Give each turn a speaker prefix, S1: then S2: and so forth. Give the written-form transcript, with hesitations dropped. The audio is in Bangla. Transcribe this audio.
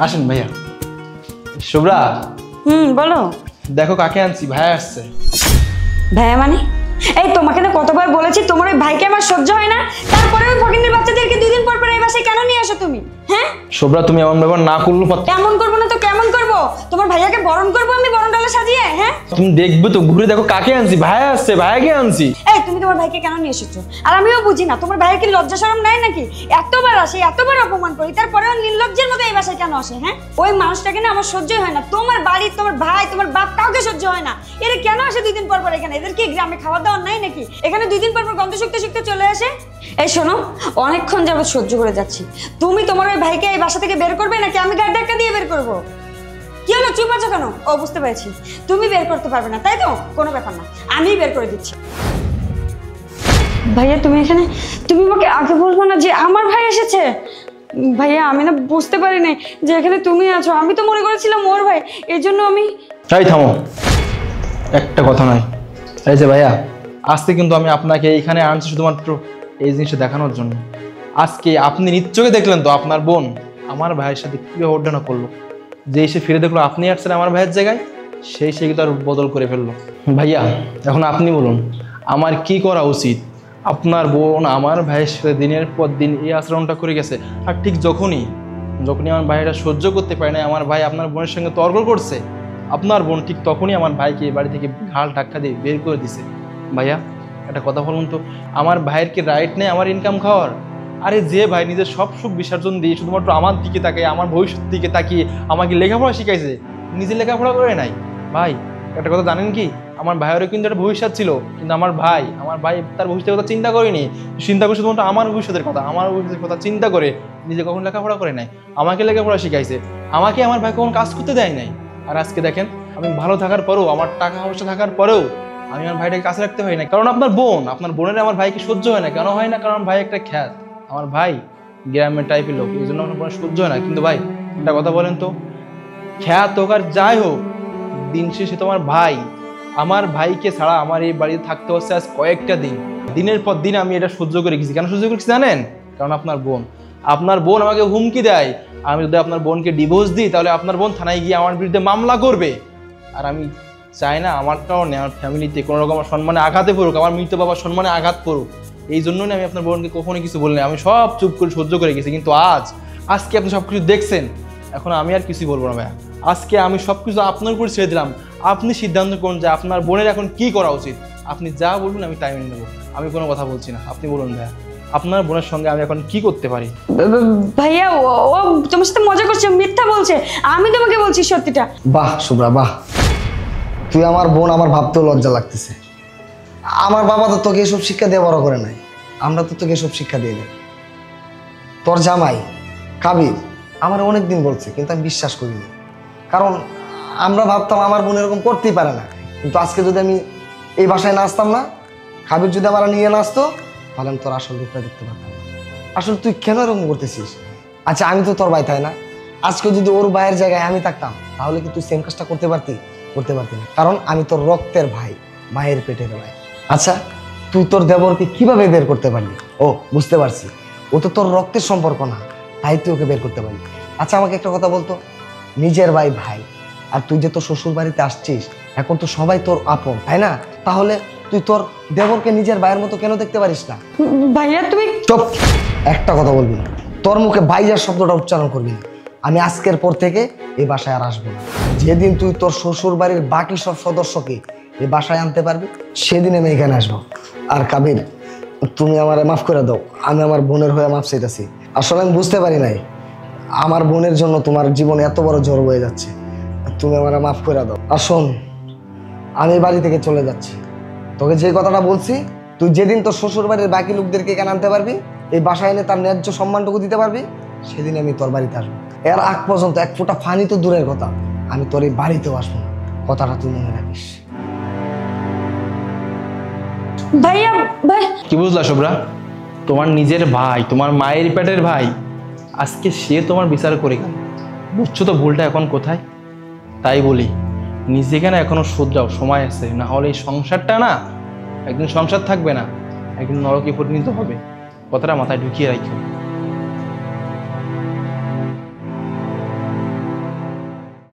S1: আসেন ভাইয়া। শুভ্রা,
S2: বলো।
S1: দেখো কাকে আনছি, ভাইয়া আসছে।
S2: ভাইয়া মানে? এই তোমাকে না কতবার বলেছি তোমার ওই ভাইকে আমার সহ্য হয় না, তারপরে ওই ফকিনের বাচ্চাদেরকে 2 দিন পর পর এই বাসায় কেন নিয়ে আসো তুমি? হ্যাঁ
S1: শুভ্রা, তুমি এমন ব্যাপার না করলে
S2: কেমন করবো না তো কেমন করবো? তোমার ভাইয়াকে বরণ করবো আমি বরণ ডালা সাজিয়ে? হ্যাঁ
S1: তুমি দেখবে তো, ঘুরে দেখো কাকে আনছি, ভাইয়া আসছে, ভাইয়াকে আনছি।
S2: এই তুমি তোমার ভাইকে কেন নিয়ে এসেছো? আর আমিও বুঝি না তোমার ভাইয়ের কি লজ্জা শরম নাই নাকি? এতবার আসে, এতবার অপমান করি, তারপরেও নির্লজ্জের মতো এই বাসায় কেন আসে? হ্যাঁ ওই মানুষটাকে না আমার সহ্যই হয় না। তোমার বাড়ি, তোমার ভাই, তোমার বাপ কাউকে সহ্য হয় না। এরা কেন আসে 2 দিন পর পর এখানে? এদের কি গ্রামে খাওয়া দাওয়া নাই নাকি? এখানে 2 দিন পর পর গন্ধ শুকতে শুকতে চলে আসে। এই শোনো, অনেকক্ষণ যাবত সহ্য করে যাচ্ছি। তুমি তোমার ওই ভাইকে এই বাসা থেকে বের করবে নাকি আমি গাড়ি ধাক্কা দিয়ে বের করবো? কি হলো, চুপ আছো কেন? ও বুঝতে পেরেছি, তুমি বের করতে পারবে না, তাই তো? কোনো ব্যাপার না, আমিই বের করে দিচ্ছি। ভাইয়া তুমি এখানে, তুমি আমাকে আগে বলবো না যে আমার ভাই এসেছে? ভাইয়া আমি না বুঝতে পারি নাই যে এখানে তুমি আছো। আমি তো মনে করেছিলাম ওর ভাই, এই জন্য আমি।
S1: তাই থামো, একটা কথা নয়। এই যে ভাইয়া, আজকে কিন্তু আমি আপনাকে এইখানে আনছি শুধুমাত্র এই জিনিসটা দেখানোর জন্য। আজকে আপনি নিশ্চয়ই দেখলেন তো আপনার বোন আমার ভাইয়ের সাথে কীভাবে ওঠানো করলো। যে এসে ফিরে দেখলো আপনি আসছেন আমার ভাইয়ের জায়গায়, সেই কিন্তু আর বদল করে ফেললো। ভাইয়া এখন আপনি বলুন আমার কি করা উচিত? আপনার বোন আমার ভাইয়ের সাথে দিনের পর দিন এই আচরণটা করে গেছে, আর ঠিক যখনই আমার ভাইটা সহ্য করতে পারে না, আমার ভাই আপনার বোনের সঙ্গে তর্ক করছে, আপনার বোন ঠিক তখনই আমার ভাইকে বাড়ি থেকে ঘাল ধাক্কা দিয়ে বের করে দিছে। ভাইয়া একটা কথা বলুন তো, আমার ভাইয়ের কি রাইট নেই আমার ইনকাম খাওয়ার? আরে যে ভাই নিজের সব সুখ বিসর্জন দিয়ে শুধুমাত্র আমার দিকে তাকিয়ে, আমার ভবিষ্যৎ দিকে তাকিয়ে আমাকে লেখাপড়া শিখাইছে, নিজে লেখাপড়া করে নাই। ভাই একটা কথা জানেন কি, আমার ভাইয়েরও কিন্তু একটা ভবিষ্যৎ ছিল, কিন্তু আমার ভাই তার ভবিষ্যতের কথা চিন্তা করেনি। চিন্তা করে শুধুমাত্র আমার ভবিষ্যতের কথা চিন্তা করে নিজে কখন লেখাপড়া করে নাই, আমাকে লেখাপড়া শিখাইছে, আমাকে আমার ভাই কখন কাজ করতে দেয় নাই। আর আজকে দেখেন আমি ভালো থাকার পরেও, আমার টাকা পয়সা থাকার পরেও আমি আমার ভাইটাকে কাছে রাখতে পারি না, কারণ আপনার বোনের আমার ভাইকে সহ্য হয় না। কেন হয় না? কারণ ভাই একটা খ্যাত, আমার ভাই গ্রামের টাইপের লোক, এই জন্য আমার বোনের সহ্য হয় না। কিন্তু ভাই একটা কথা বলেন তো, খ্যাত হোক আর যাই হোক, দিন শেষে তোমার ভাই, আমার ভাইকে ছাড়া আমার এই বাড়িতে থাকতে হচ্ছে আজ কয়েকটা দিন। দিনের পর দিন আমি এটা সহ্য করে গেছি। কেন সহ্য করেছি জানেন? কারণ আপনার বোন আমাকে হুমকি দেয়, আমি যদি আপনার বোনকে ডিভোর্স দিই তাহলে আপনার বোন থানায় গিয়ে আমার বিরুদ্ধে মামলা করবে। আর আমি চাই না আমার কারণে আমার ফ্যামিলিতে কোনো রকম সম্মানে আঘাতে পড়ুক, আমার মৃত বাবার সম্মানে আঘাত পড়ুক। এই জন্যই আমি আপনার বোনকে কখনোই কিছু বলিনি, আমি সব চুপ করে সহ্য করে গেছি। কিন্তু আজকে আপনি সব কিছু দেখছেন, এখন আমি আর কিছুই বলবো না ভাইয়া। আজকে আমি সব কিছু আপনার উপর ছেড়ে দিলাম, আপনি সিদ্ধান্ত করুন যে আপনার বোনের এখন কি করা উচিত। আপনি যা বলবেন আমি তাই মেনে নেবো, আমি কোনো কথা বলছি না। আপনি বলুন ভাইয়া, আপনার বোনের সঙ্গে আমি এখন কি করতে পারি?
S2: ভাইয়া ও তোমার সাথে মজা করছে, মিথ্যা বলছে। আমি তোমাকে বলছি সত্যিটা।
S3: বাহ শুভ্রা বাহ, তুই আমার বোন, আমার ভাবতেও লজ্জা লাগতেছে। আমার বাবা তো তোকে এসব শিক্ষা দিয়ে বড় করে নাই, আমরা তো তোকে এসব শিক্ষা দিয়ে দেয়। তোর জামাই কাবির আমার অনেক দিন বলছে, কিন্তু আমি বিশ্বাস করিনি, কারণ আমরা ভাবতাম আমার বোন এরকম করতেই পারে না। কিন্তু আজকে যদি আমি এই বাসায় না আসতাম না, কাবির যদি আমার নিয়ে না আসতো, তাহলে আমি তোর আসল রূপটা দেখতে পারতাম না। আসলে তুই কেন এরকম করতেছিস? আচ্ছা আমি তো তোর ভাই, তাই না? আজকে যদি ওর ভাইয়ের জায়গায় আমি থাকতাম, তাহলে কি তুই সেম কাজটা করতে পারতি না? কারণ আমি তোর রক্তের ভাই, মায়ের পেটের ভাই। আচ্ছা তুই তোর দেবরকে কিভাবে বের করতে পারলি? ও বুঝতে পারছি, ও তো তোর রক্তের সম্পর্ক না, তাই তুই ওকে বের করতে পারলি। আচ্ছা আমাকে একটা কথা বলতো, নিজের ভাই, আর তুই যে তোর শ্বশুর বাড়িতে আসছিস, এখন তো সবাই তোর আপন, তাই না? তাহলে তুই তোর দেবরকে নিজের ভাইয়ের মতো কেন দেখতে পারিস না?
S2: ভাইয়া তুমি
S3: চুপ, একটা কথা বলবি না, তোর মুখে ভাইয়ার শব্দটা উচ্চারণ করবি না। আমি আজকের পর থেকে এই বাসায় আর আসবো না। যেদিন তুই তোর শ্বশুর বাড়ির বাকি সব সদস্যকে এই বাসায় আনতে পারবি, সেদিন আমি এখানে আসবো। আর কাবির, তুমি আমারে মাফ করে দাও, আমি আমার বোনের হয়ে মাফ চাইতেছি। আসলে আমি বুঝতে পারি নাই আমার বোনের জন্য তোমার জীবনে এত বড় ঝড় বয়ে যাচ্ছে। তুমি আমারে মাফ করে দাও। আর শোন, আমি বাড়ি থেকে চলে যাচ্ছি। তোকে যে কথাটা বলছি, তুই যেদিন তোর শ্বশুর বাড়ির বাকি লোকদেরকে এখানে আনতে পারবি, এই বাসায় এনে তার ন্যায্য সম্মানটুকু দিতে পারবি, সেদিন আমি তোর বাড়িতে আসবো। এর আগ পর্যন্ত এক ফোঁটা পানি তো দূরের কথা, আমি তোর এই বাড়িতেও আসবো না। কথাটা তুই মনে রাখিস।
S2: ভাইয়া ভাই
S1: কি বুঝলা শুভ্রা? তোমার নিজের ভাই, তোমার মায়ের পেটের ভাই, আজকে সে তোমার বিচার করে গেল। বুঝছো তো ভুলটা এখন কোথায়? তাই বলি নিজেকে না এখনো শুধরাও, সময় আছে, না হলে এই সংসারটা না একদিন সংসার থাকবে না, একদিন নরকে পরিণত হবে। কথাটা মাথায় ঢুকিয়ে রাখো।